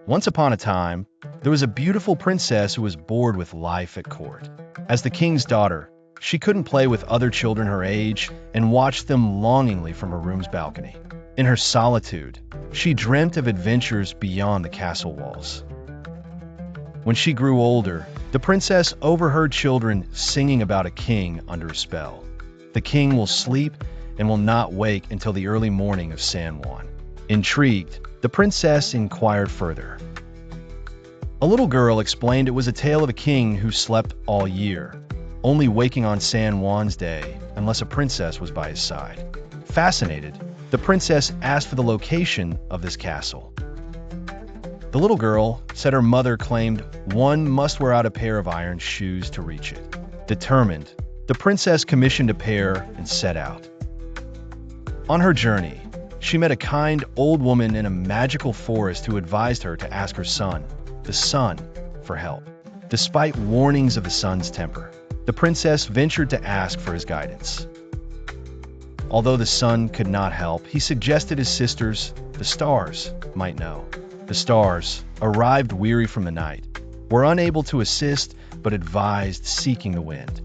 Once upon a time, there was a beautiful princess who was bored with life at court. As the king's daughter, she couldn't play with other children her age and watched them longingly from her room's balcony. In her solitude, she dreamt of adventures beyond the castle walls. When she grew older, the princess overheard children singing about a king under a spell. The king will sleep and will not wake until the early morning of San Juan. Intrigued, the princess inquired further. A little girl explained it was a tale of a king who slept all year, only waking on San Juan's day unless a princess was by his side. Fascinated, the princess asked for the location of this castle. The little girl said her mother claimed one must wear out a pair of iron shoes to reach it. Determined, the princess commissioned a pair and set out. On her journey, she met a kind old woman in a magical forest who advised her to ask her son, the sun, for help. Despite warnings of the sun's temper, the princess ventured to ask for his guidance. Although the sun could not help, he suggested his sisters, the stars, might know. The stars, arrived weary from the night, were unable to assist but advised seeking the wind.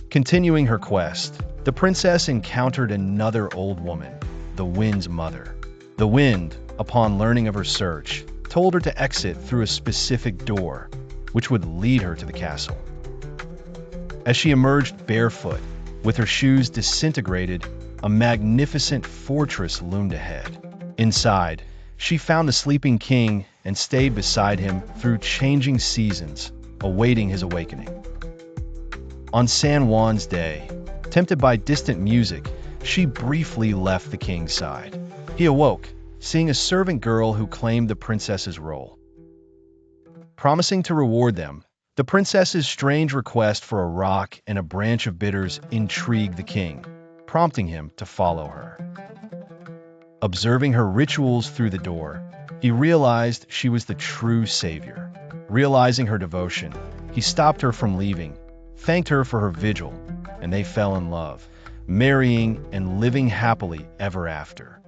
Continuing her quest, the princess encountered another old woman, the wind's mother. The wind, upon learning of her search, told her to exit through a specific door, which would lead her to the castle. As she emerged barefoot, with her shoes disintegrated, a magnificent fortress loomed ahead. Inside, she found the sleeping king and stayed beside him through changing seasons, awaiting his awakening. On San Juan's day, tempted by distant music, she briefly left the king's side. He awoke, seeing a servant girl who claimed the princess's role. Promising to reward them, the princess's strange request for a rock and a branch of bitters intrigued the king, prompting him to follow her. Observing her rituals through the door, he realized she was the true savior. Realizing her devotion, he stopped her from leaving, thanked her for her vigil, and they fell in love, marrying and living happily ever after.